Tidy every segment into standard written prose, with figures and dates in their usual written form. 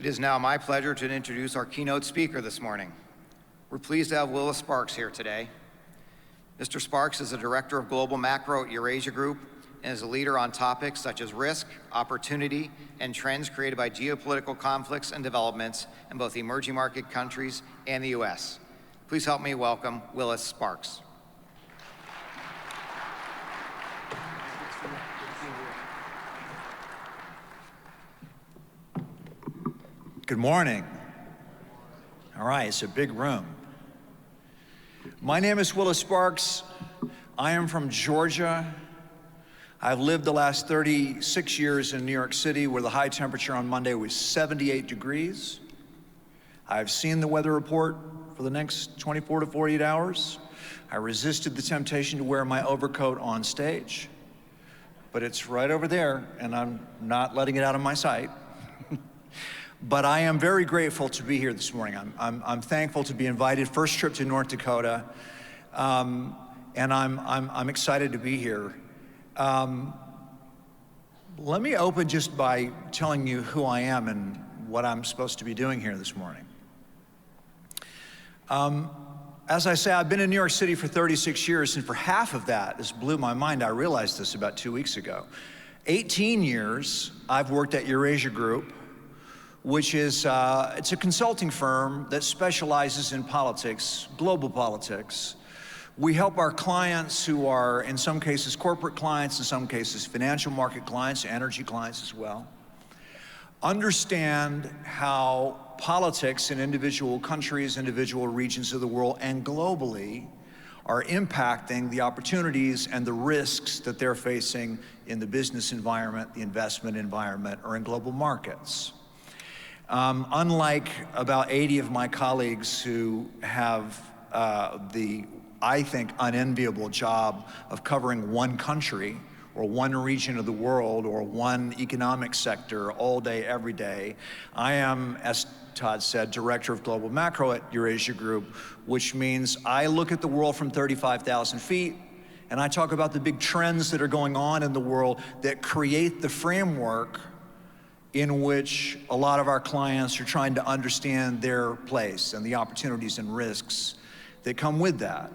It is now my pleasure to introduce our keynote speaker this morning. We're pleased to have Willis Sparks here today. Mr. Sparks is the Director of Global Macro at Eurasia Group and is a leader on topics such as risk, opportunity, and trends created by geopolitical conflicts and developments in both emerging market countries and the U.S. Please help me welcome Willis Sparks. Good morning. All right, it's a big room. My name is Willis Sparks. I am from Georgia. I've lived the last 36 years in New York City, where the high temperature on Monday was 78 degrees. I've seen the weather report for the next 24 to 48 hours. I resisted the temptation to wear my overcoat on stage, but it's right over there, and I'm not letting it out of my sight. But I am very grateful to be here this morning. I'm thankful to be invited. First trip to North Dakota, and I'm excited to be here. Let me open just by telling you who I am and what I'm supposed to be doing here this morning. As I say, I've been in New York City for 36 years, and for half of that, this blew my mind. I realized this about 2 weeks ago. 18 years I've worked at Eurasia Group, which is, it's a consulting firm that specializes in politics, global politics. We help our clients, who are in some cases corporate clients, in some cases financial market clients, energy clients as well, understand how politics in individual countries, individual regions of the world, and globally are impacting the opportunities and the risks that they're facing in the business environment, the investment environment, or in global markets. Unlike about 80 of my colleagues who have the, I think, unenviable job of covering one country or one region of the world or one economic sector all day, every day, I am, as Todd said, Director of Global Macro at Eurasia Group, which means I look at the world from 35,000 feet, and I talk about the big trends that are going on in the world that create the framework in which a lot of our clients are trying to understand their place and the opportunities and risks that come with that.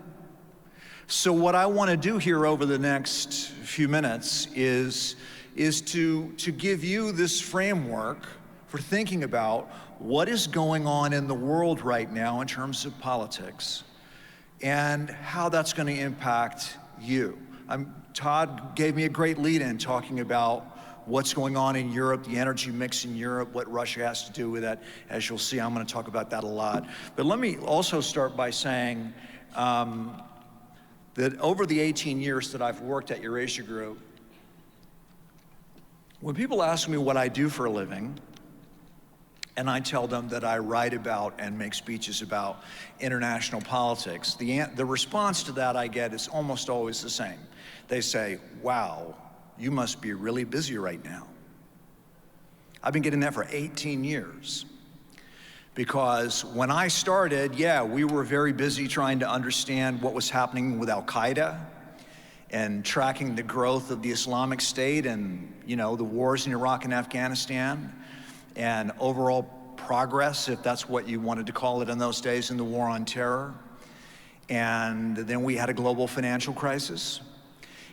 So what I want to do here over the next few minutes is to give you this framework for thinking about what is going on in the world right now in terms of politics and how that's going to impact you. Todd gave me a great lead-in talking about what's going on in Europe, the energy mix in Europe, what Russia has to do with that. As you'll see, I'm going to talk about that a lot. But let me also start by saying that over the 18 years that I've worked at Eurasia Group, when people ask me what I do for a living, and I tell them that I write about and make speeches about international politics, the response to that I get is almost always the same. They say, wow, you must be really busy right now. I've been getting that for 18 years. Because when I started, yeah, we were very busy trying to understand what was happening with Al-Qaeda and tracking the growth of the Islamic State and, you know, the wars in Iraq and Afghanistan and overall progress, if that's what you wanted to call it in those days, in the war on terror. And then we had a global financial crisis.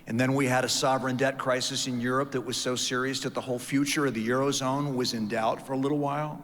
And then we had a sovereign debt crisis in Europe that was so serious that the whole future of the Eurozone was in doubt for a little while.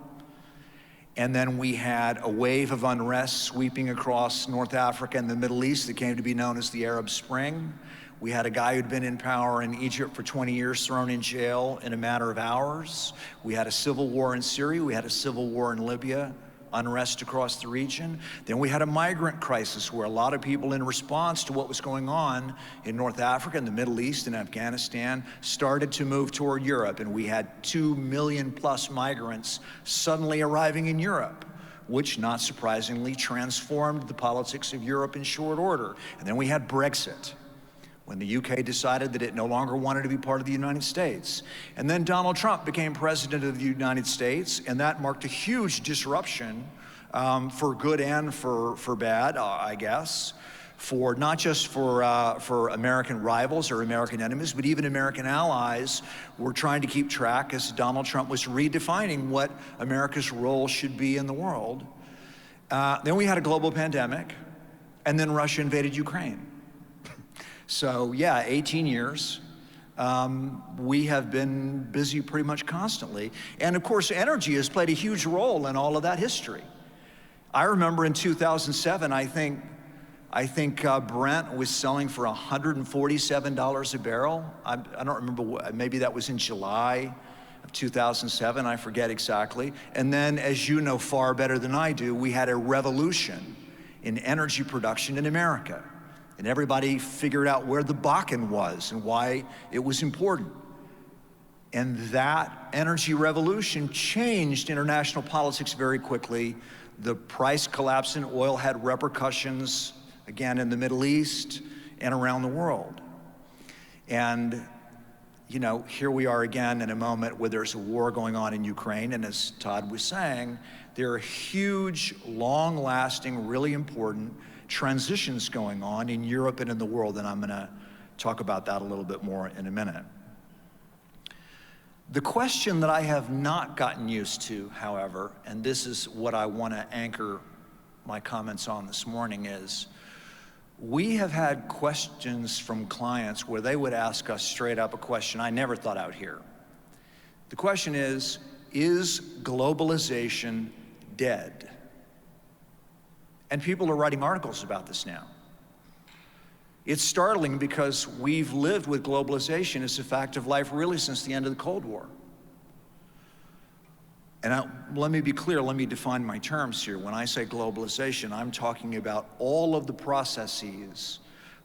And then we had a wave of unrest sweeping across North Africa and the Middle East that came to be known as the Arab Spring. We had a guy who'd been in power in Egypt for 20 years thrown in jail in a matter of hours. We had a civil war in Syria. We had a civil war in Libya. Unrest across the region. Then we had a migrant crisis where a lot of people, in response to what was going on in North Africa and the Middle East and Afghanistan, started to move toward Europe, and we had 2 million plus migrants suddenly arriving in Europe, which, not surprisingly, transformed the politics of Europe in short order. And then we had Brexit, when the UK decided that it no longer wanted to be part of the United States. And then Donald Trump became president of the United States, and that marked a huge disruption for good and for bad, I guess, for not just for American rivals or American enemies, but even American allies were trying to keep track as Donald Trump was redefining what America's role should be in the world. Then we had a global pandemic, and then Russia invaded Ukraine. So yeah, 18 years. We have been busy pretty much constantly. And of course, energy has played a huge role in all of that history. I remember in 2007, I think Brent was selling for $147 a barrel. I don't remember, maybe that was in July of 2007, I forget exactly. And then, as you know far better than I do, we had a revolution in energy production in America. And everybody figured out where the Bakken was and why it was important. And that energy revolution changed international politics very quickly. The price collapse in oil had repercussions, again, in the Middle East and around the world. And, you know, here we are again in a moment where there's a war going on in Ukraine. And as Todd was saying, there are huge, long-lasting, really important transitions going on in Europe and in the world, and I'm going to talk about that a little bit more in a minute. The question that I have not gotten used to, however, and this is what I want to anchor my comments on this morning, is we have had questions from clients where they would ask us straight up a question I never thought I'd hear. The question is globalization dead? And people are writing articles about this now. It's startling because we've lived with globalization as a fact of life really since the end of the Cold War. And let me be clear, let me define my terms here. When I say globalization, I'm talking about all of the processes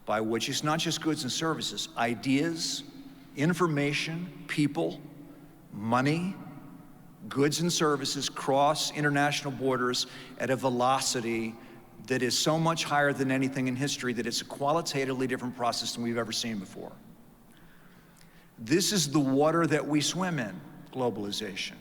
by which it's not just goods and services, ideas, information, people, money, goods and services cross international borders at a velocity that is so much higher than anything in history that it's a qualitatively different process than we've ever seen before. This is the water that we swim in, globalization.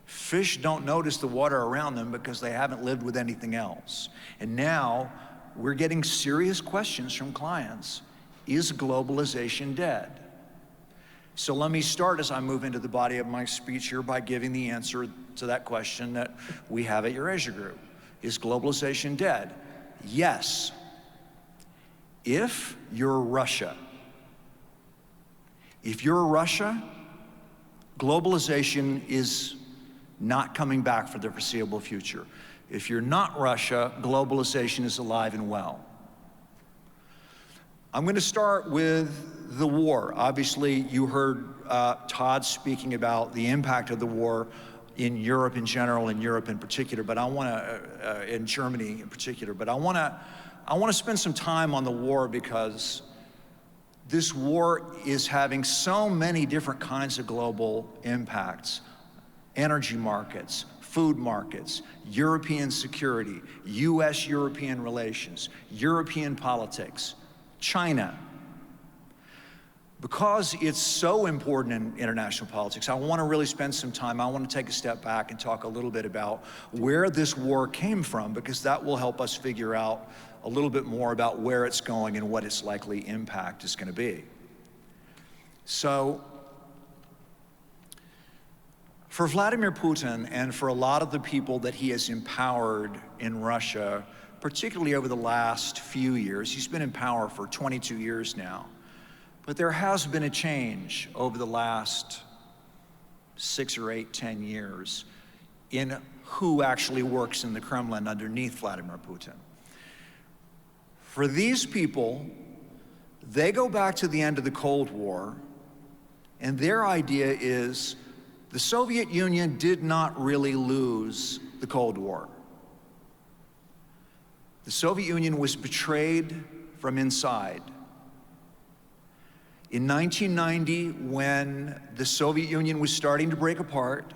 Fish don't notice the water around them because they haven't lived with anything else. And now we're getting serious questions from clients. Is globalization dead? So let me start as I move into the body of my speech here by giving the answer to that question that we have at Eurasia Group. Is globalization dead? Yes. If you're Russia, globalization is not coming back for the foreseeable future. If you're not Russia, globalization is alive and well. I'm going to start with the war. Obviously, you heard Todd speaking about the impact of the war in Europe in general, in Europe in particular, but I want to, in Germany in particular, but I want to spend some time on the war because this war is having so many different kinds of global impacts. Energy markets, food markets, European security, US-European relations, European politics, China. Because it's so important in international politics, I want to really spend some time, I want to take a step back and talk a little bit about where this war came from, because that will help us figure out a little bit more about where it's going and what its likely impact is going to be. So, for Vladimir Putin and for a lot of the people that he has empowered in Russia, particularly over the last few years, he's been in power for 22 years now, but there has been a change over the last 6 or 8, 10 years in who actually works in the Kremlin underneath Vladimir Putin. For these people, they go back to the end of the Cold War, and their idea is the Soviet Union did not really lose the Cold War. The Soviet Union was betrayed from inside. In 1990, when the Soviet Union was starting to break apart,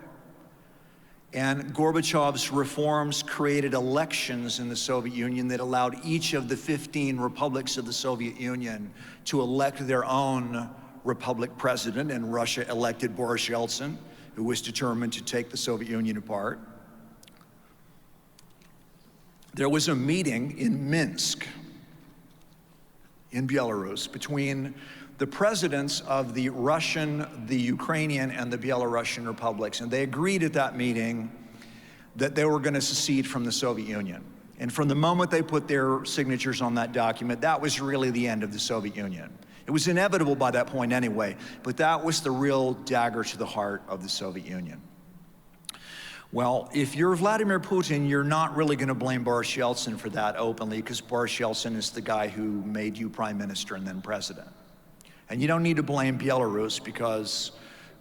and Gorbachev's reforms created elections in the Soviet Union that allowed each of the 15 republics of the Soviet Union to elect their own republic president, and Russia elected Boris Yeltsin, who was determined to take the Soviet Union apart. There was a meeting in Minsk in Belarus between the presidents of the Russian, the Ukrainian, and the Belarusian republics. And they agreed at that meeting that they were going to secede from the Soviet Union. And from the moment they put their signatures on that document, that was really the end of the Soviet Union. It was inevitable by that point anyway, but that was the real dagger to the heart of the Soviet Union. Well, if you're Vladimir Putin, you're not really going to blame Boris Yeltsin for that openly, because Boris Yeltsin is the guy who made you prime minister and then president. And you don't need to blame Belarus, because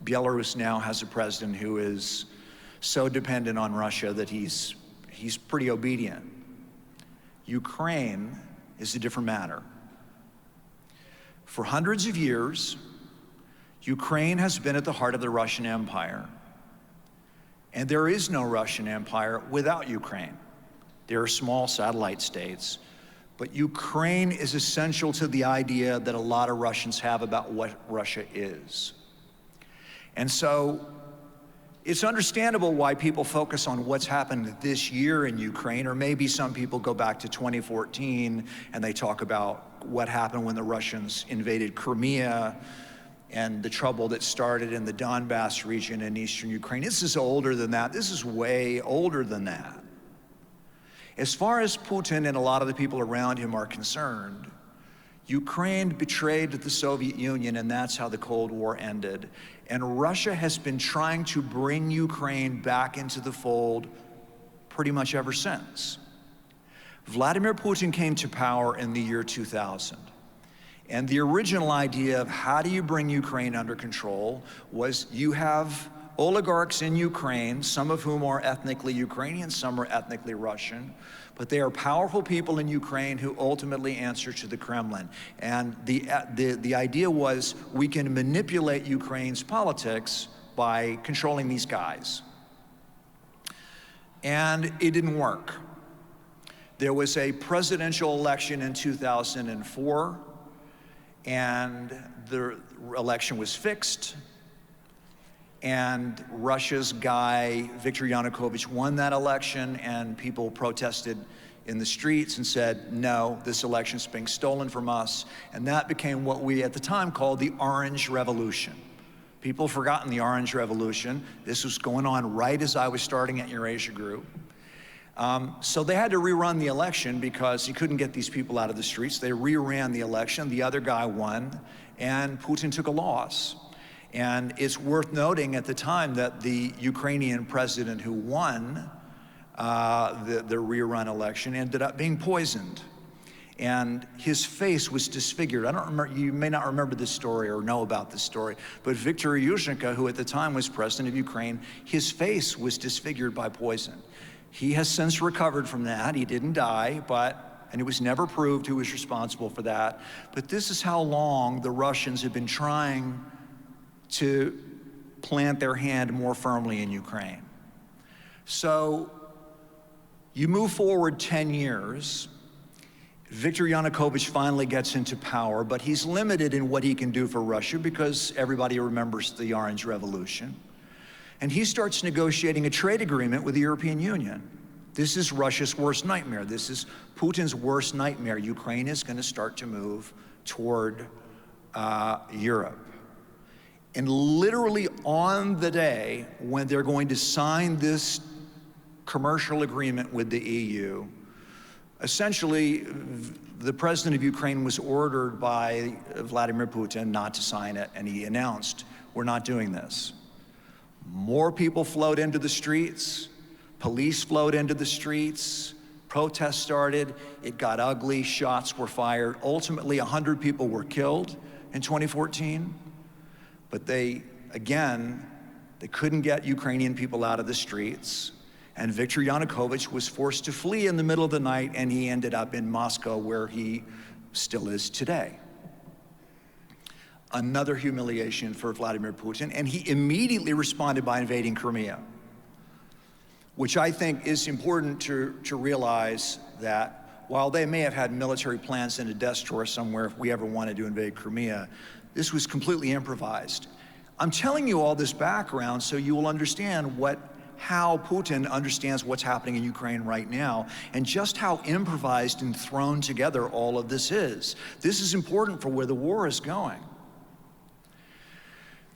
Belarus now has a president who is so dependent on Russia that he's pretty obedient. Ukraine is a different matter. For hundreds of years, Ukraine has been at the heart of the Russian Empire. And there is no Russian Empire without Ukraine. There are small satellite states, but Ukraine is essential to the idea that a lot of Russians have about what Russia is. And so it's understandable why people focus on what's happened this year in Ukraine, or maybe some people go back to 2014 and they talk about what happened when the Russians invaded Crimea and the trouble that started in the Donbass region in eastern Ukraine. This is older than that. This is way older than that. As far as Putin and a lot of the people around him are concerned, Ukraine betrayed the Soviet Union, and that's how the Cold War ended. And Russia has been trying to bring Ukraine back into the fold pretty much ever since. Vladimir Putin came to power in the year 2000. And the original idea of how do you bring Ukraine under control was you have oligarchs in Ukraine, some of whom are ethnically Ukrainian, some are ethnically Russian, but they are powerful people in Ukraine who ultimately answer to the Kremlin. And the idea was we can manipulate Ukraine's politics by controlling these guys. And it didn't work. There was a presidential election in 2004, and the election was fixed, and Russia's guy, Viktor Yanukovych, won that election, and people protested in the streets and said, no, this election's being stolen from us. And that became what we at the time called the Orange Revolution. People have forgotten the Orange Revolution. This was going on right as I was starting at Eurasia Group. So they had to rerun the election because you couldn't get these people out of the streets. They reran the election, the other guy won, and Putin took a loss. And it's worth noting at the time that the Ukrainian president who won the rerun election ended up being poisoned. And his face was disfigured. I don't remember, you may not remember this story or know about this story, but Viktor Yushchenko, who at the time was president of Ukraine, his face was disfigured by poison. He has since recovered from that. He didn't die, and it was never proved who was responsible for that. But this is how long the Russians have been trying to plant their hand more firmly in Ukraine. So you move forward 10 years, Viktor Yanukovych finally gets into power, but he's limited in what he can do for Russia because everybody remembers the Orange Revolution. And he starts negotiating a trade agreement with the European Union. This is Russia's worst nightmare. This is Putin's worst nightmare. Ukraine is going to start to move toward Europe. And literally on the day when they're going to sign this commercial agreement with the EU, essentially the president of Ukraine was ordered by Vladimir Putin not to sign it, and he announced, we're not doing this. More people flowed into the streets, police flowed into the streets, protests started, it got ugly, shots were fired. Ultimately, 100 people were killed in 2014, but they couldn't get Ukrainian people out of the streets, and Viktor Yanukovych was forced to flee in the middle of the night, and he ended up in Moscow, where he still is today. Another humiliation for Vladimir Putin, and he immediately responded by invading Crimea, which I think is important to realize that while they may have had military plans in a desk drawer somewhere if we ever wanted to invade Crimea, this was completely improvised. I'm telling you all this background so you will understand what how Putin understands what's happening in Ukraine right now and just how improvised and thrown together all of this is. This is important for where the war is going.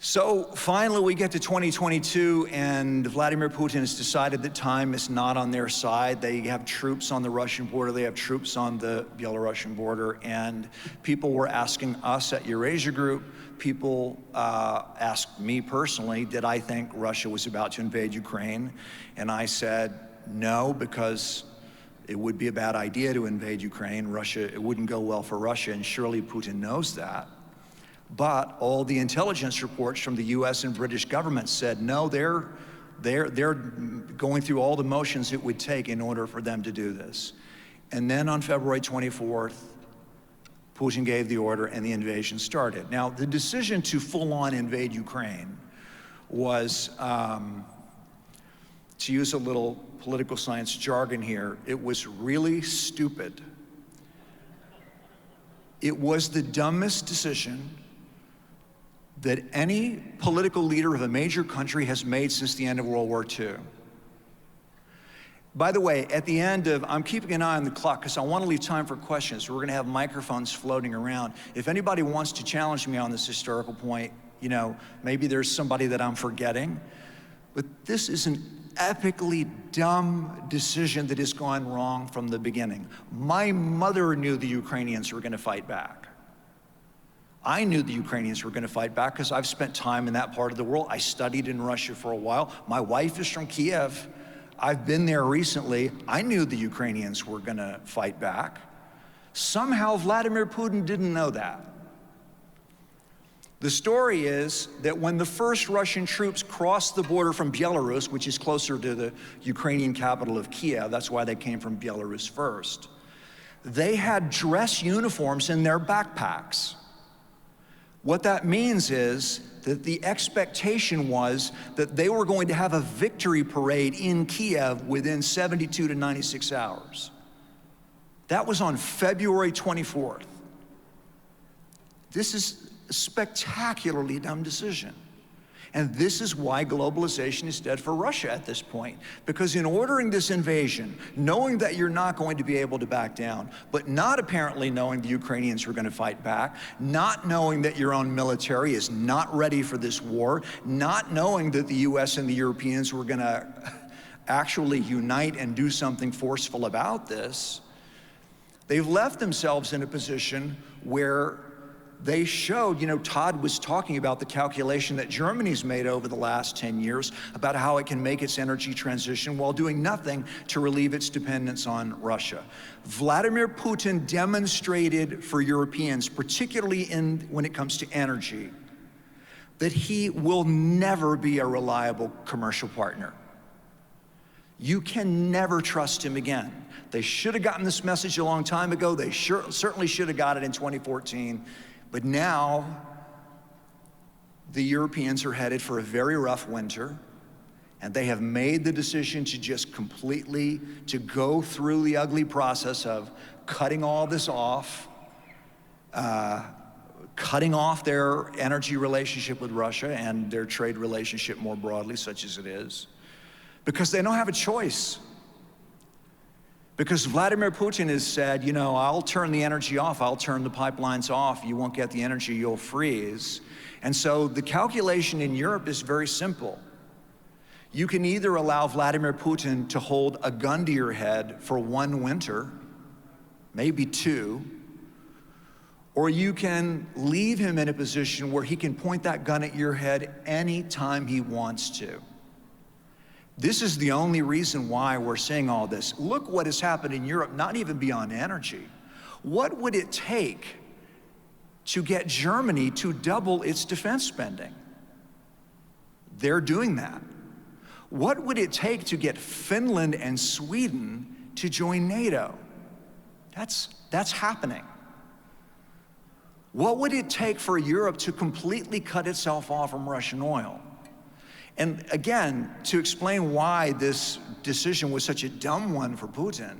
So finally we get to 2022 and Vladimir Putin has decided that time is not on their side. They have troops on the Russian border, they have troops on the Belarusian border, and people were asking us at Eurasia Group, people asked me personally, did I think Russia was about to invade Ukraine? And I said no, because it would be a bad idea to invade Ukraine. It wouldn't go well for Russia, and surely Putin knows that. But all the intelligence reports from the US and British governments said, no, they're going through all the motions it would take in order for them to do this. And then on February 24th, Putin gave the order and the invasion started. Now, the decision to full-on invade Ukraine was, to use a little political science jargon here, it was really stupid. It was the dumbest decision that any political leader of a major country has made since the end of World War II. By the way, at the end of, I'm keeping an eye on the clock because I want to leave time for questions. We're going to have microphones floating around. If anybody wants to challenge me on this historical point, you know, maybe there's somebody that I'm forgetting. But this is an epically dumb decision that has gone wrong from the beginning. My mother knew the Ukrainians were going to fight back. I knew the Ukrainians were going to fight back because I've spent time in that part of the world. I studied in Russia for a while. My wife is from Kiev. I've been there recently. I knew the Ukrainians were going to fight back. Somehow Vladimir Putin didn't know that. The story is that when the first Russian troops crossed the border from Belarus, which is closer to the Ukrainian capital of Kiev, that's why they came from Belarus first, they had dress uniforms in their backpacks. What that means is that the expectation was that they were going to have a victory parade in Kiev within 72 to 96 hours. That was on February 24th. This is a spectacularly dumb decision. And this is why globalization is dead for Russia at this point. Because in ordering this invasion, knowing that you're not going to be able to back down, but not apparently knowing the Ukrainians were going to fight back, not knowing that your own military is not ready for this war, not knowing that the US and the Europeans were going to actually unite and do something forceful about this, they've left themselves in a position where they showed, you know, Todd was talking about the calculation that Germany's made over the last 10 years about how it can make its energy transition while doing nothing to relieve its dependence on Russia. Vladimir Putin demonstrated for Europeans, particularly when it comes to energy, that he will never be a reliable commercial partner. You can never trust him again. They should have gotten this message a long time ago. They certainly should have got it in 2014. But now, the Europeans are headed for a very rough winter, and they have made the decision to just completely, to go through the ugly process of cutting all this off, cutting off their energy relationship with Russia and their trade relationship more broadly, such as it is, because they don't have a choice. Because Vladimir Putin has said, you know, I'll turn the energy off, I'll turn the pipelines off, you won't get the energy, you'll freeze. And so the calculation in Europe is very simple. You can either allow Vladimir Putin to hold a gun to your head for one winter, maybe two, or you can leave him in a position where he can point that gun at your head anytime he wants to. This is the only reason why we're seeing all this. Look what has happened in Europe, not even beyond energy. What would it take to get Germany to double its defense spending? They're doing that. What would it take to get Finland and Sweden to join NATO? That's happening. What would it take for Europe to completely cut itself off from Russian oil? And again, to explain why this decision was such a dumb one for Putin,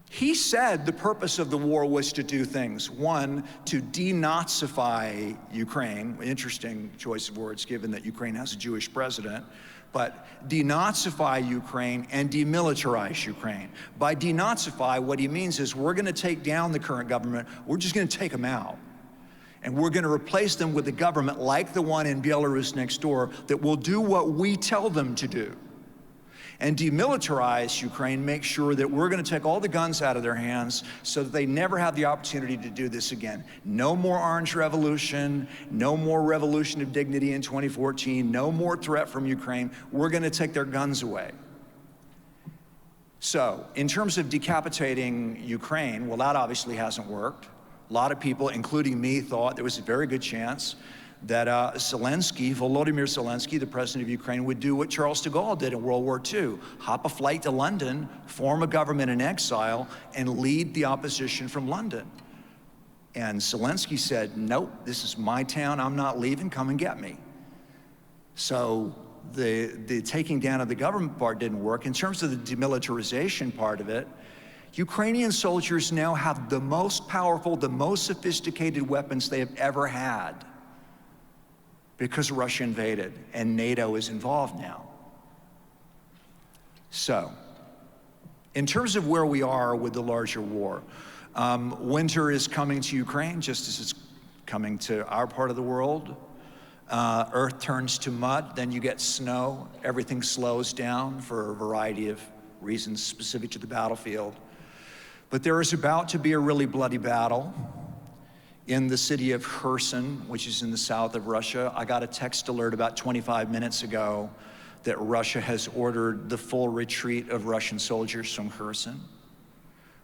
he said the purpose of the war was to do things. One, to denazify Ukraine, interesting choice of words given that Ukraine has a Jewish president, but denazify Ukraine and demilitarize Ukraine. By denazify, what he means is we're gonna take down the current government, we're just gonna take them out. And we're gonna replace them with a government like the one in Belarus next door that will do what we tell them to do. And demilitarize Ukraine, make sure that we're gonna take all the guns out of their hands so that they never have the opportunity to do this again. No more Orange Revolution, no more Revolution of Dignity in 2014, no more threat from Ukraine. We're gonna take their guns away. So, in terms of decapitating Ukraine, well, that obviously hasn't worked. A lot of people, including me, thought there was a very good chance that Volodymyr Zelensky, the president of Ukraine, would do what Charles de Gaulle did in World War II, hop a flight to London, form a government in exile, and lead the opposition from London. And Zelensky said, nope, this is my town, I'm not leaving, come and get me. So the taking down of the government part didn't work. In terms of the demilitarization part of it, Ukrainian soldiers now have the most powerful, the most sophisticated weapons they have ever had, because Russia invaded and NATO is involved now. So, in terms of where we are with the larger war, winter is coming to Ukraine just as it's coming to our part of the world. Earth turns to mud, then you get snow, everything slows down for a variety of reasons specific to the battlefield. But there is about to be a really bloody battle in the city of Kherson, which is in the south of Russia. I got a text alert about 25 minutes ago that Russia has ordered the full retreat of Russian soldiers from Kherson,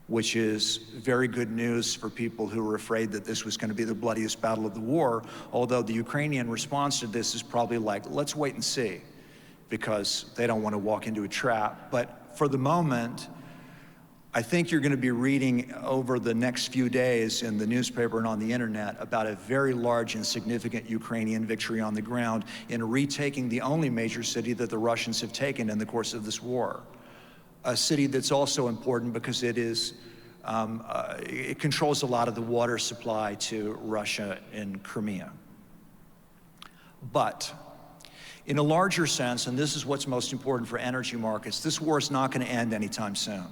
which is very good news for people who were afraid that this was going to be the bloodiest battle of the war, although the Ukrainian response to this is probably like, let's wait and see, because they don't want to walk into a trap. But for the moment, I think you're going to be reading over the next few days in the newspaper and on the internet about a very large and significant Ukrainian victory on the ground in retaking the only major city that the Russians have taken in the course of this war. A city that's also important because it is, it controls a lot of the water supply to Russia in Crimea. But in a larger sense, and this is what's most important for energy markets, this war is not going to end anytime soon.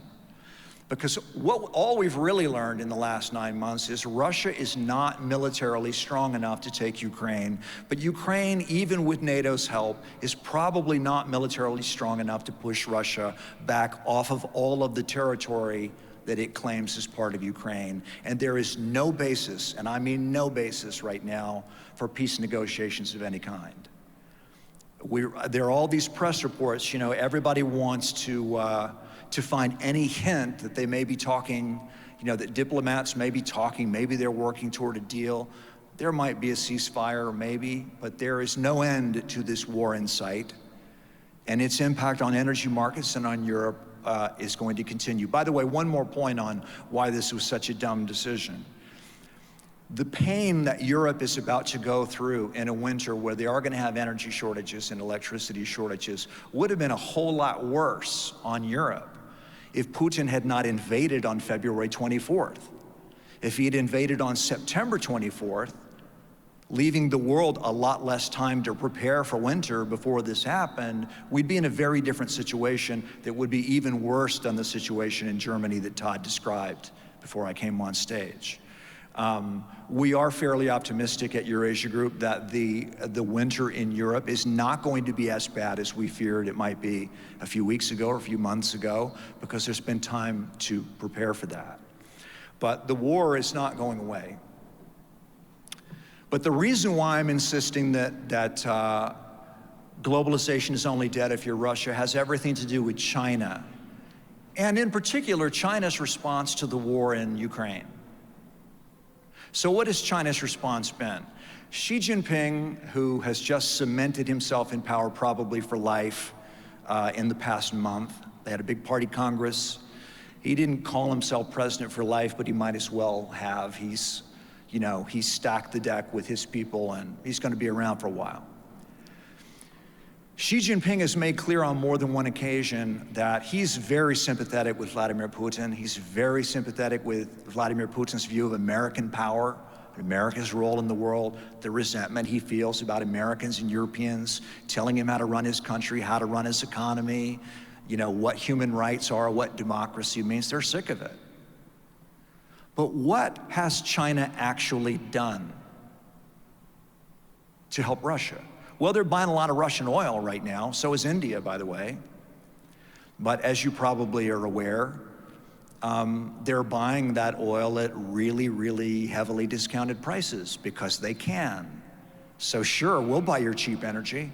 Because all we've really learned in the last 9 months is Russia is not militarily strong enough to take Ukraine, but Ukraine, even with NATO's help, is probably not militarily strong enough to push Russia back off of all of the territory that it claims as part of Ukraine. And there is no basis, and I mean no basis right now, for peace negotiations of any kind. There are all these press reports, you know, everybody wants to find any hint that they may be talking, you know, that diplomats may be talking, maybe they're working toward a deal. There might be a ceasefire, maybe, but there is no end to this war in sight. And its impact on energy markets and on Europe is going to continue. By the way, one more point on why this was such a dumb decision. The pain that Europe is about to go through in a winter where they are going to have energy shortages and electricity shortages would have been a whole lot worse on Europe if Putin had not invaded on February 24th. If he had invaded on September 24th, leaving the world a lot less time to prepare for winter before this happened, we'd be in a very different situation that would be even worse than the situation in Germany that Todd described before I came on stage. We are fairly optimistic at Eurasia Group that the winter in Europe is not going to be as bad as we feared it might be a few weeks ago or a few months ago, because there's been time to prepare for that. But the war is not going away. But the reason why I'm insisting that globalization is only dead if you're Russia has everything to do with China, and in particular, China's response to the war in Ukraine. So what has China's response been? Xi Jinping, who has just cemented himself in power probably for life in the past month, they had a big party congress. He didn't call himself president for life, but he might as well have. He's stacked the deck with his people, and he's going to be around for a while. Xi Jinping has made clear on more than one occasion that he's very sympathetic with Vladimir Putin. He's very sympathetic with Vladimir Putin's view of American power America's role in the world, the resentment he feels about Americans and Europeans telling him how to run his country, how to run his economy, you know, what human rights are, what democracy means. They're sick of it. But what has China actually done to help Russia? Well, they're buying a lot of Russian oil right now. So is India, by the way. But as you probably are aware, they're buying that oil at really, really heavily discounted prices because they can. So sure, we'll buy your cheap energy.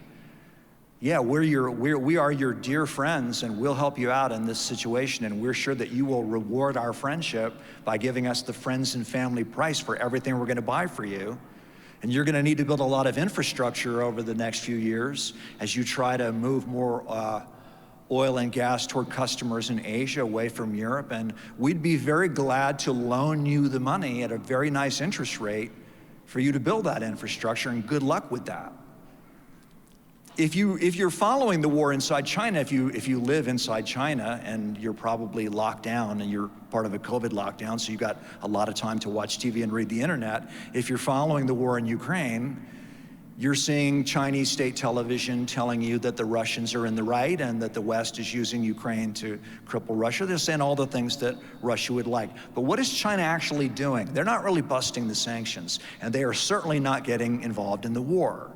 Yeah, we are your dear friends, and we'll help you out in this situation, and we're sure that you will reward our friendship by giving us the friends and family price for everything we're gonna buy for you. And you're gonna need to build a lot of infrastructure over the next few years as you try to move more oil and gas toward customers in Asia away from Europe. And we'd be very glad to loan you the money at a very nice interest rate for you to build that infrastructure, and good luck with that. If you're following the war inside China, if you live inside China and you're probably locked down and you're part of a COVID lockdown, so you've got a lot of time to watch TV and read the internet, if you're following the war in Ukraine, you're seeing Chinese state television telling you that the Russians are in the right and that the West is using Ukraine to cripple Russia. They're saying all the things that Russia would like. But what is China actually doing? They're not really busting the sanctions, and they are certainly not getting involved in the war.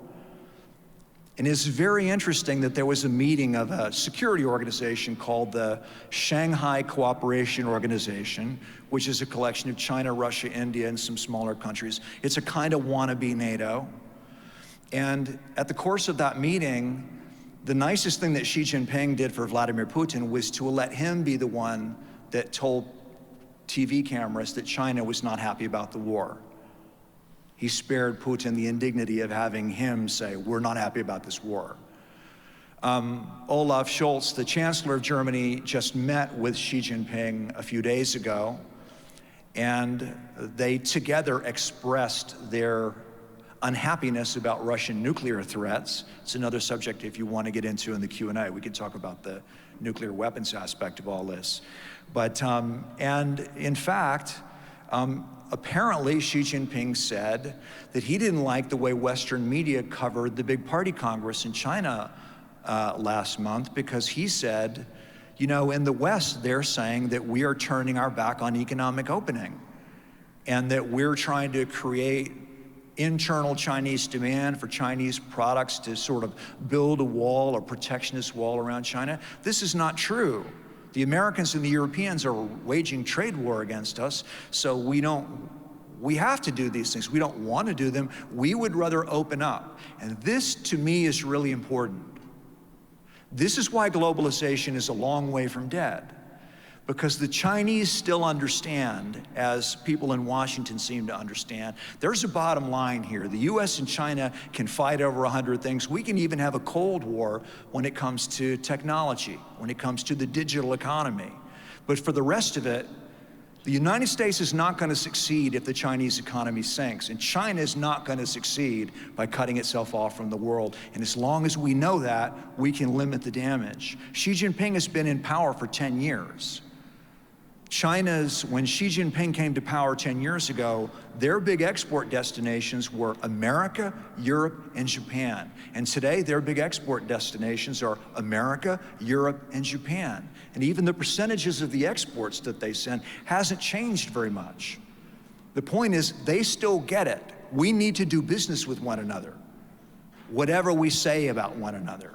And it's very interesting that there was a meeting of a security organization called the Shanghai Cooperation Organization, which is a collection of China, Russia, India, and some smaller countries. It's a kind of wannabe NATO. And at the course of that meeting, the nicest thing that Xi Jinping did for Vladimir Putin was to let him be the one that told TV cameras that China was not happy about the war. He spared Putin the indignity of having him say, we're not happy about this war. Olaf Scholz, the Chancellor of Germany, just met with Xi Jinping a few days ago, and they together expressed their unhappiness about Russian nuclear threats. It's another subject if you want to get into in the Q&A. We could talk about the nuclear weapons aspect of all this. But, and in fact, apparently Xi Jinping said that he didn't like the way Western media covered the big party Congress in China last month, because he said, you know, in the West, they're saying that we are turning our back on economic opening and that we're trying to create internal Chinese demand for Chinese products to sort of build a wall, a protectionist wall around China. This is not true. The Americans and the Europeans are waging trade war against us, so we have to do these things. We don't want to do them. We would rather open up. And this, to me, is really important. This is why globalization is a long way from dead. Because the Chinese still understand, as people in Washington seem to understand, there's a bottom line here. The US and China can fight over 100 things. We can even have a Cold War when it comes to technology, when it comes to the digital economy. But for the rest of it, the United States is not going to succeed if the Chinese economy sinks, and China is not going to succeed by cutting itself off from the world. And as long as we know that, we can limit the damage. Xi Jinping has been in power for 10 years. When Xi Jinping came to power 10 years ago, their big export destinations were America, Europe, and Japan. And today, their big export destinations are America, Europe, and Japan. And even the percentages of the exports that they send hasn't changed very much. The point is, they still get it. We need to do business with one another, whatever we say about one another.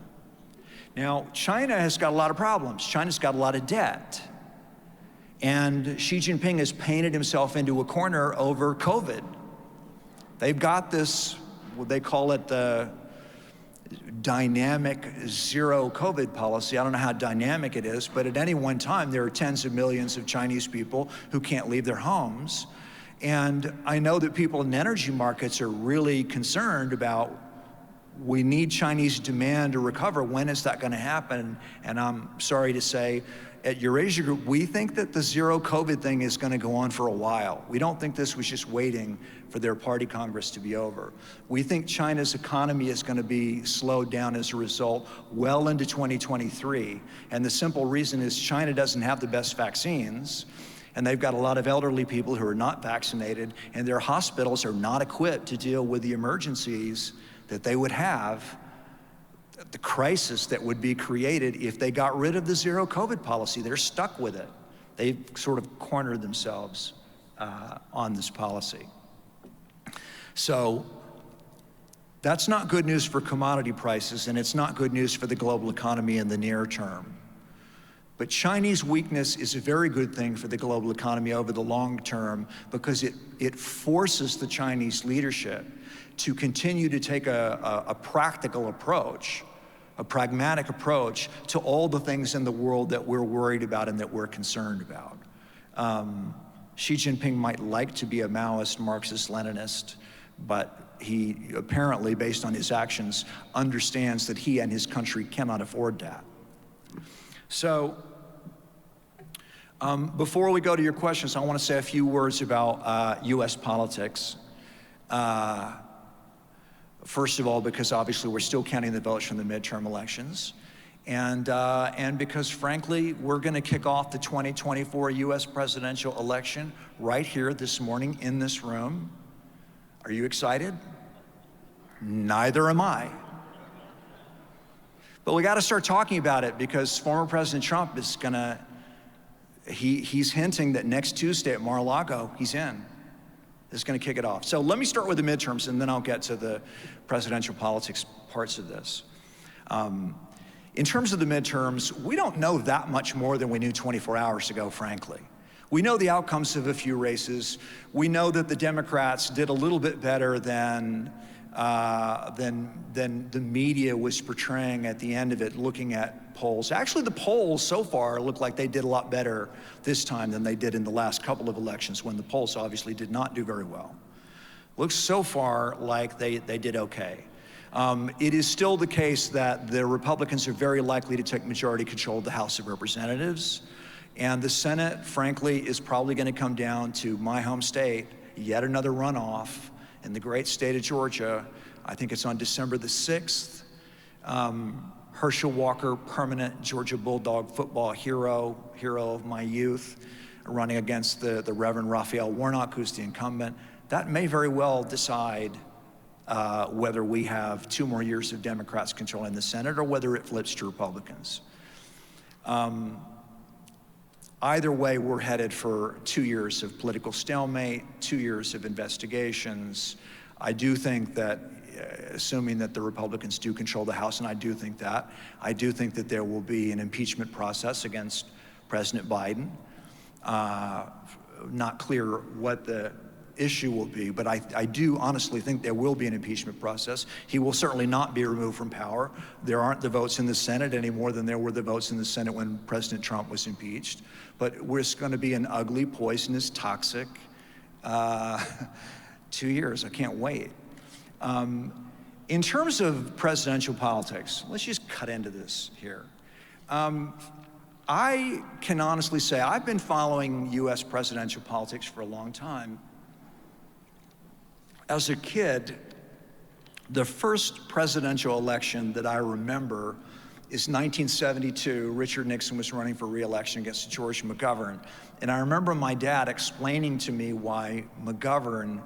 Now, China has got a lot of problems. China's got a lot of debt. And Xi Jinping has painted himself into a corner over COVID. They've got this, what they call it, the dynamic zero COVID policy. I don't know how dynamic it is, but at any one time, there are tens of millions of Chinese people who can't leave their homes. And I know that people in energy markets are really concerned about, we need Chinese demand to recover. When is that going to happen? And I'm sorry to say, at Eurasia Group, we think that the zero COVID thing is going to go on for a while. We don't think this was just waiting for their party Congress to be over. We think China's economy is going to be slowed down as a result well into 2023. And the simple reason is China doesn't have the best vaccines. And they've got a lot of elderly people who are not vaccinated, and their hospitals are not equipped to deal with the emergencies that they would have, the crisis that would be created if they got rid of the zero COVID policy. They're stuck with it. They've sort of cornered themselves on this policy. So that's not good news for commodity prices, and it's not good news for the global economy in the near term. But Chinese weakness is a very good thing for the global economy over the long term, because it forces the Chinese leadership to continue to take a practical approach, a pragmatic approach to all the things in the world that we're worried about and that we're concerned about. Xi Jinping might like to be a Maoist, Marxist, Leninist, but he apparently, based on his actions, understands that he and his country cannot afford that. So, before we go to your questions, I want to say a few words about US politics. First of all, because obviously we're still counting the votes from the midterm elections. And because frankly, we're gonna kick off the 2024 US presidential election right here this morning in this room. Are you excited? Neither am I. But we gotta start talking about it, because former President Trump is gonna, he's hinting that next Tuesday at Mar-a-Lago, he's in. This is gonna kick it off. So let me start with the midterms, and then I'll get to the presidential politics parts of this. In terms of the midterms, we don't know that much more than we knew 24 hours ago, frankly. We know the outcomes of a few races. We know that the Democrats did a little bit better than the media was portraying at the end of it, looking at polls. Actually, the polls so far look like they did a lot better this time than they did in the last couple of elections, when the polls obviously did not do very well. Looks so far like they did okay. It is still the case that the Republicans are very likely to take majority control of the House of Representatives. And the Senate, frankly, is probably going to come down to my home state, yet another runoff in the great state of Georgia. I think it's on December the 6th. Herschel Walker, permanent Georgia Bulldog football hero of my youth, running against the Reverend Raphael Warnock, who's the incumbent. That may very well decide whether we have 2 more years of Democrats controlling the Senate or whether it flips to Republicans. Either way, we're headed for 2 years of political stalemate, 2 years of investigations. I do think that, assuming that the Republicans do control the House, and I do think that there will be an impeachment process against President Biden. Not clear what the issue will be, but I do honestly think there will be an impeachment process. He will certainly not be removed from power. There aren't the votes in the Senate any more than there were the votes in the Senate when President Trump was impeached. But it's going to be an ugly, poisonous, toxic 2 years. I can't wait. In terms of presidential politics, let's just cut into this here. I can honestly say I've been following US presidential politics for a long time. As a kid, the first presidential election that I remember is 1972. Richard Nixon was running for re-election against George McGovern. And I remember my dad explaining to me why McGovern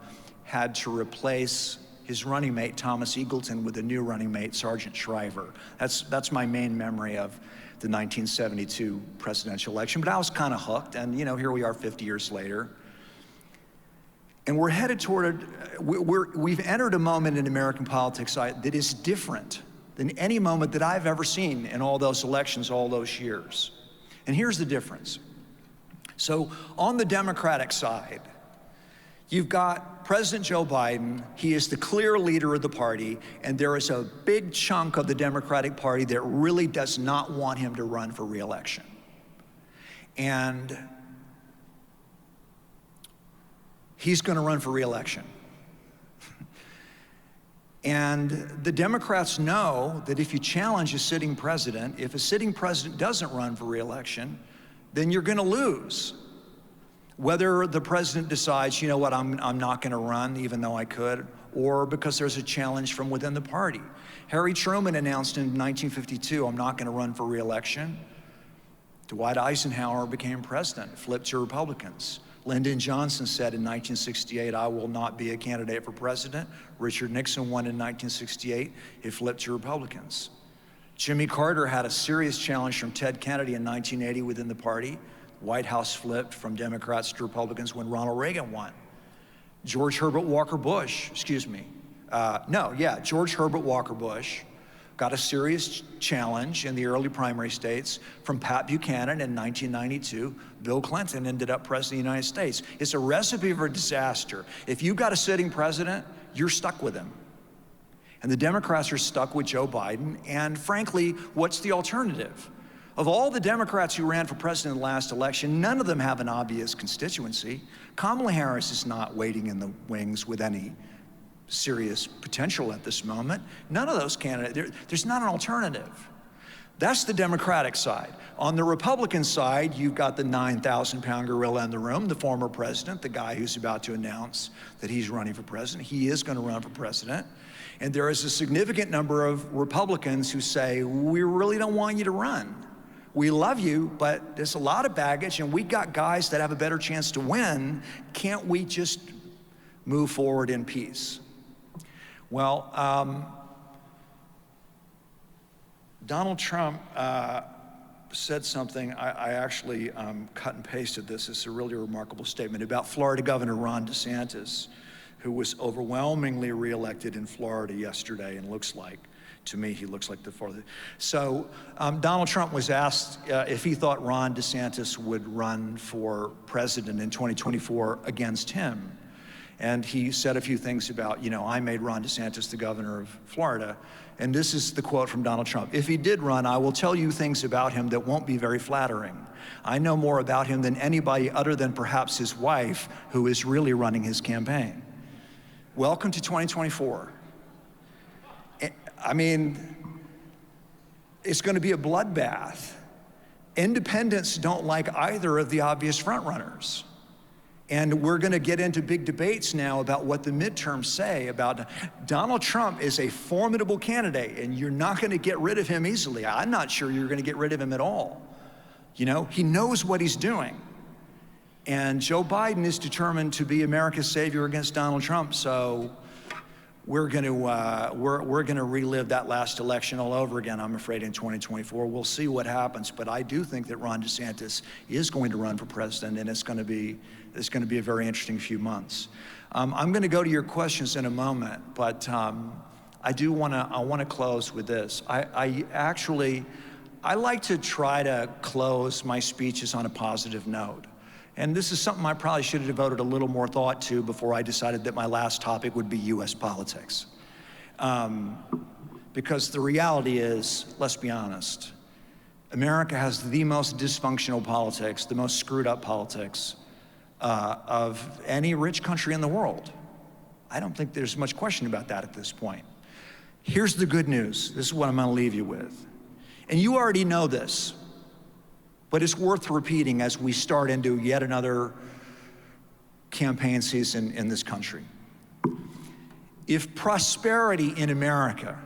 had to replace his running mate, Thomas Eagleton, with a new running mate, Sergeant Shriver. That's my main memory of the 1972 presidential election. But I was kind of hooked, and here we are 50 years later. And we're headed toward, we've entered a moment in American politics that is different than any moment that I've ever seen in all those elections, all those years. And here's the difference. So on the Democratic side, you've got President Joe Biden. He is the clear leader of the party, and there is a big chunk of the Democratic Party that really does not want him to run for re-election. And he's going to run for re-election. And the Democrats know that if you challenge a sitting president, if a sitting president doesn't run for re-election, then you're going to lose. Whether the president decides, you know what, I'm not going to run even though I could, or because there's a challenge from within the party. Harry Truman announced in 1952, I'm not going to run for re-election. Dwight Eisenhower became president, flipped to Republicans. Lyndon Johnson said in 1968, I will not be a candidate for president. Richard Nixon won in 1968, he flipped to Republicans. Jimmy Carter had a serious challenge from Ted Kennedy in 1980 within the party. White House flipped from Democrats to Republicans when Ronald Reagan won. George Herbert Walker Bush got a serious challenge in the early primary states from Pat Buchanan in 1992. Bill Clinton ended up president of the United States. It's a recipe for disaster. If you've got a sitting president, you're stuck with him. And the Democrats are stuck with Joe Biden, and frankly, what's the alternative? Of all the Democrats who ran for president in the last election, none of them have an obvious constituency. Kamala Harris is not waiting in the wings with any serious potential at this moment. None of those candidates, there's not an alternative. That's the Democratic side. On the Republican side, you've got the 9,000-pound gorilla in the room, the former president, the guy who's about to announce that he's running for president. He is going to run for president. And there is a significant number of Republicans who say, we really don't want you to run. We love you, but there's a lot of baggage, and we got guys that have a better chance to win. Can't we just move forward in peace? Well, Donald Trump said something, I actually cut and pasted this. It's a really remarkable statement about Florida Governor Ron DeSantis, who was overwhelmingly reelected in Florida yesterday, and looks like, to me, he looks like the farthest. So Donald Trump was asked if he thought Ron DeSantis would run for president in 2024 against him. And he said a few things about, I made Ron DeSantis the governor of Florida. And this is the quote from Donald Trump. If he did run, I will tell you things about him that won't be very flattering. I know more about him than anybody other than perhaps his wife, who is really running his campaign. Welcome to 2024. I mean, it's going to be a bloodbath. Independents don't like either of the obvious frontrunners. And we're going to get into big debates now about what the midterms say about Donald Trump is a formidable candidate, and you're not going to get rid of him easily. I'm not sure you're going to get rid of him at all. He knows what he's doing. And Joe Biden is determined to be America's savior against Donald Trump. So we're going to relive that last election all over again, I'm afraid, in 2024. We'll see what happens. But I do think that Ron DeSantis is going to run for president, and it's going to be a very interesting few months. I'm going to go to your questions in a moment, but I want to close with this. I like to try to close my speeches on a positive note. And this is something I probably should have devoted a little more thought to before I decided that my last topic would be US politics. Because the reality is, let's be honest, America has the most dysfunctional politics, the most screwed up politics of any rich country in the world. I don't think there's much question about that at this point. Here's the good news. This is what I'm going to leave you with. And you already know this, but it's worth repeating as we start into yet another campaign season in this country. If prosperity in America,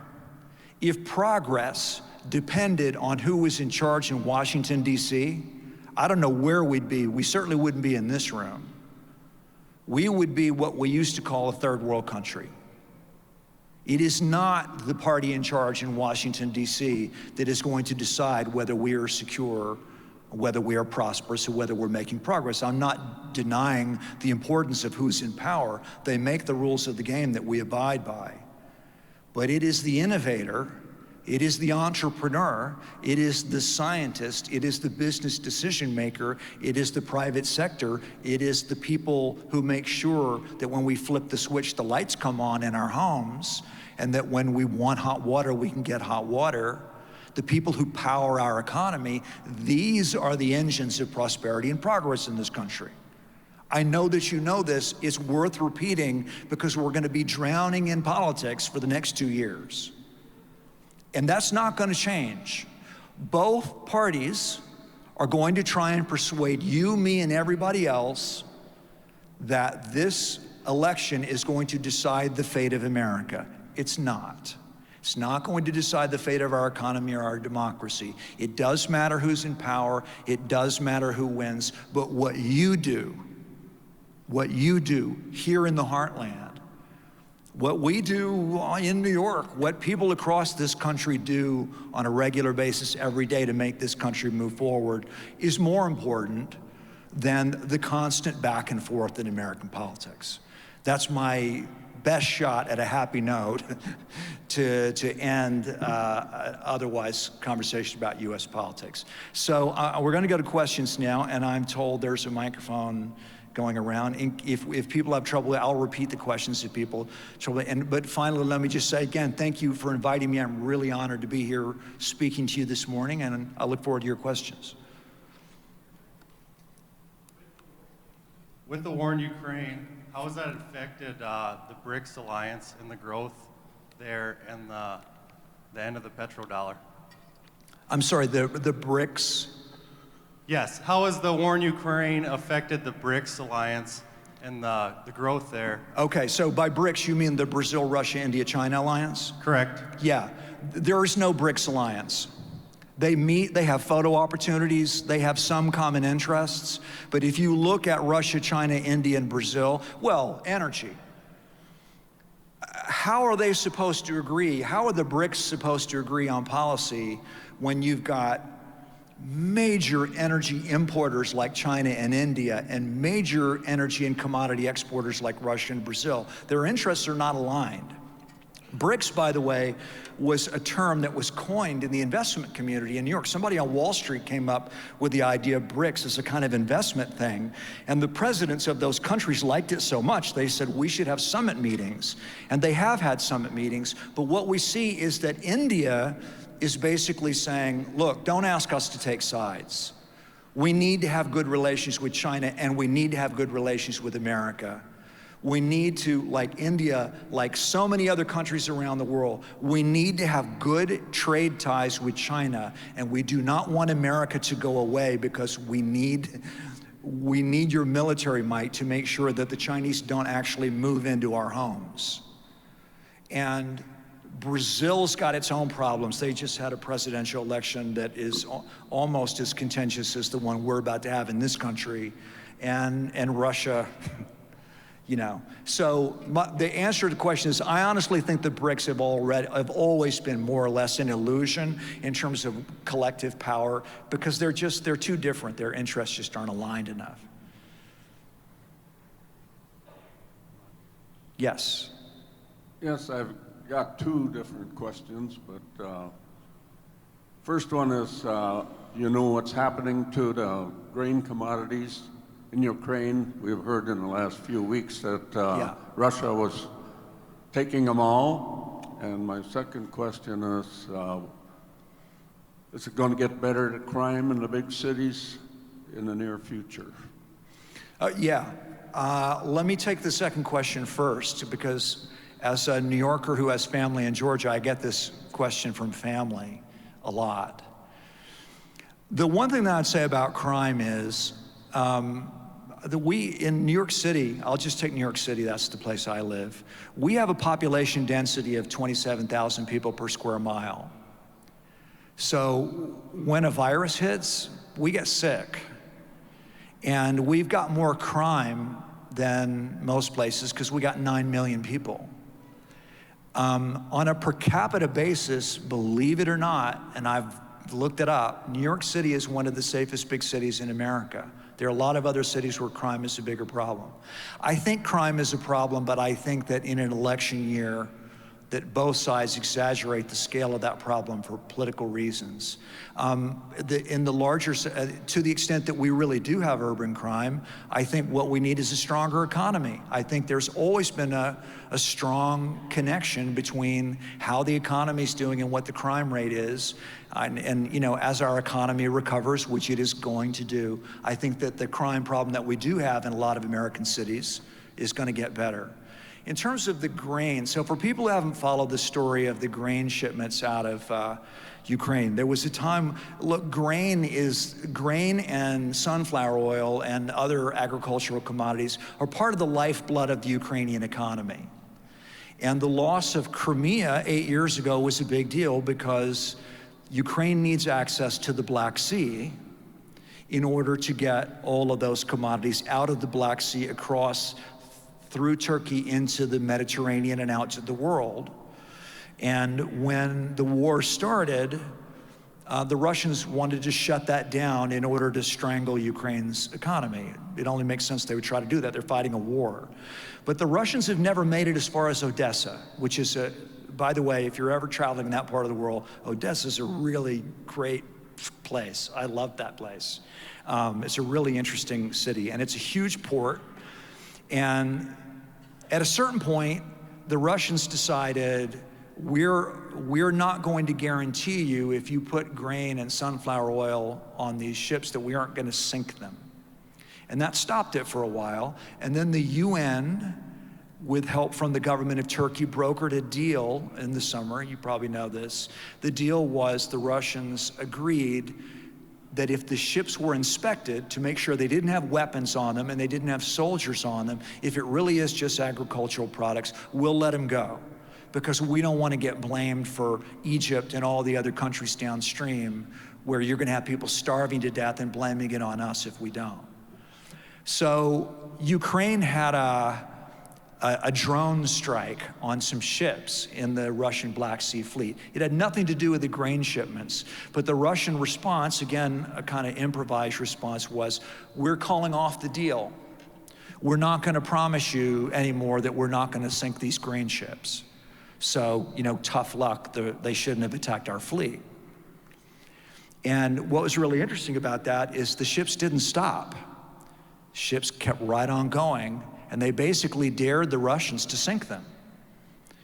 if progress depended on who was in charge in Washington, D.C., I don't know where we'd be. We certainly wouldn't be in this room. We would be what we used to call a third world country. It is not the party in charge in Washington, D.C. that is going to decide whether we are secure, whether we are prosperous, or whether we're making progress. I'm not denying the importance of who's in power. They make the rules of the game that we abide by. But it is the innovator, it is the entrepreneur, it is the scientist, it is the business decision maker, it is the private sector, it is the people who make sure that when we flip the switch, the lights come on in our homes, and that when we want hot water, we can get hot water. The people who power our economy, these are the engines of prosperity and progress in this country. I know that you know this. It's worth repeating because we're going to be drowning in politics for the next 2 years. And that's not going to change. Both parties are going to try and persuade you, me, and everybody else that this election is going to decide the fate of America. It's not. It's not going to decide the fate of our economy or our democracy. It does matter who's in power. It does matter who wins. But what you do here in the heartland, what we do in New York, what people across this country do on a regular basis every day to make this country move forward is more important than the constant back and forth in American politics. That's my best shot at a happy note to end otherwise conversation about US politics. So we're gonna go to questions now, and I'm told there's a microphone going around. And if people have trouble, I'll repeat the questions if people have trouble. But finally, let me just say again, thank you for inviting me. I'm really honored to be here speaking to you this morning, and I look forward to your questions. With the war in Ukraine, how has that affected the BRICS alliance and the growth there and the end of the petrodollar? I'm sorry, the BRICS? Yes, how has the war in Ukraine affected the BRICS alliance and the growth there? Okay, so by BRICS, you mean the Brazil, Russia, India, China alliance? Correct. Yeah, there is no BRICS alliance. They meet, they have photo opportunities, they have some common interests, but if you look at Russia, China, India, and Brazil, well, energy. How are they supposed to agree? How are the BRICS supposed to agree on policy when you've got major energy importers like China and India and major energy and commodity exporters like Russia and Brazil? Their interests are not aligned. BRICS, by the way, was a term that was coined in the investment community in New York. Somebody on Wall Street came up with the idea of BRICS as a kind of investment thing, and the presidents of those countries liked it so much, they said we should have summit meetings. And they have had summit meetings, but what we see is that India is basically saying, look, don't ask us to take sides. We need to have good relations with China, and we need to have good relations with America. We need to, like India, like so many other countries around the world, we need to have good trade ties with China, and we do not want America to go away because we need your military might to make sure that the Chinese don't actually move into our homes. And Brazil's got its own problems. They just had a presidential election that is almost as contentious as the one we're about to have in this country, and Russia. You know, so the answer to the question is, I honestly think the BRICS have always been more or less an illusion in terms of collective power, because they're too different. Their interests just aren't aligned enough. Yes. Yes, I've got two different questions, but first one is, you know what's happening to the grain commodities in Ukraine? We've heard in the last few weeks that Russia was taking them all. And my second question is it going to get better at crime in the big cities in the near future? Let me take the second question first, because as a New Yorker who has family in Georgia, I get this question from family a lot. The one thing that I'd say about crime is, in New York City, I'll just take New York City, that's the place I live. We have a population density of 27,000 people per square mile. So when a virus hits, we get sick. And we've got more crime than most places because we got 9 million people. On a per capita basis, believe it or not, and I've looked it up, New York City is one of the safest big cities in America. There are a lot of other cities where crime is a bigger problem. I think crime is a problem, but I think that in an election year, that both sides exaggerate the scale of that problem for political reasons. In the larger, to the extent that we really do have urban crime, I think what we need is a stronger economy. I think there's always been a strong connection between how the economy's doing and what the crime rate is. And you know, as our economy recovers, which it is going to do, I think that the crime problem that we do have in a lot of American cities is going to get better. In terms of the grain, so for people who haven't followed the story of the grain shipments out of Ukraine, there was a time, look, grain and sunflower oil and other agricultural commodities are part of the lifeblood of the Ukrainian economy. And the loss of Crimea 8 years ago was a big deal because Ukraine needs access to the Black Sea in order to get all of those commodities out of the Black Sea across through Turkey into the Mediterranean and out to the world. And when the war started, the Russians wanted to shut that down in order to strangle Ukraine's economy. It only makes sense they would try to do that. They're fighting a war. But the Russians have never made it as far as Odessa, which is by the way, if you're ever traveling in that part of the world, Odessa's a really great place. I love that place. It's a really interesting city, and it's a huge port. And at a certain point, the Russians decided, we're not going to guarantee you, if you put grain and sunflower oil on these ships, that we aren't going to sink them. And that stopped it for a while. And then the UN, with help from the government of Turkey, brokered a deal in the summer. You probably know this. The deal was the Russians agreed that if the ships were inspected to make sure they didn't have weapons on them and they didn't have soldiers on them, if it really is just agricultural products, we'll let them go, because we don't want to get blamed for Egypt and all the other countries downstream where you're going to have people starving to death and blaming it on us if we don't. So Ukraine had a drone strike on some ships in the Russian Black Sea fleet. It had nothing to do with the grain shipments, but the Russian response, again, a kind of improvised response, was, we're calling off the deal. We're not going to promise you anymore that we're not going to sink these grain ships. So, tough luck, they shouldn't have attacked our fleet. And what was really interesting about that is the ships didn't stop. Ships kept right on going, and they basically dared the Russians to sink them.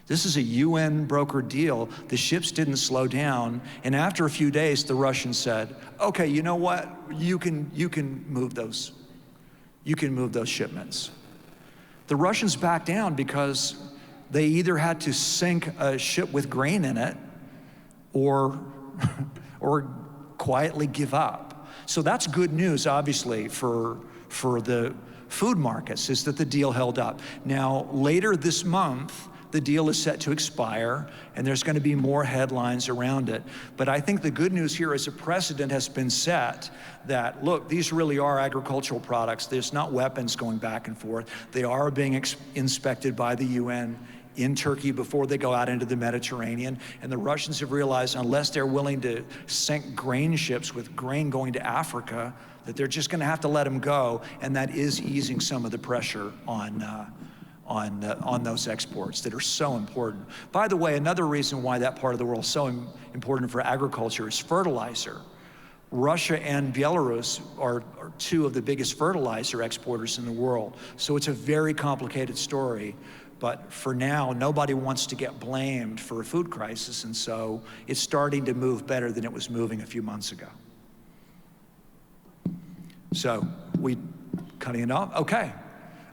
This is a UN brokered deal. The ships didn't slow down, and after a few days, the Russians said, okay, you know what? You can move those. You can move those shipments. The Russians backed down because they either had to sink a ship with grain in it or quietly give up. So that's good news, obviously, for the food markets, is that the deal held up. Now, later this month, the deal is set to expire, and there's going to be more headlines around it. But I think the good news here is a precedent has been set that, look, these really are agricultural products. There's not weapons going back and forth. They are being inspected by the UN in Turkey before they go out into the Mediterranean. And the Russians have realized, unless they're willing to sink grain ships with grain going to Africa, that they're just going to have to let them go. And that is easing some of the pressure on those exports that are so important. By the way, another reason why that part of the world is so important for agriculture is fertilizer. Russia and Belarus are two of the biggest fertilizer exporters in the world. So it's a very complicated story. But for now, nobody wants to get blamed for a food crisis, and so it's starting to move better than it was moving a few months ago. So we cutting it off? Okay.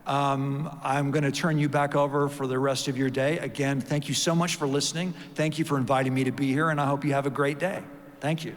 I'm going to turn you back over for the rest of your day. Again, thank you so much for listening. Thank you for inviting me to be here, and I hope you have a great day. Thank you.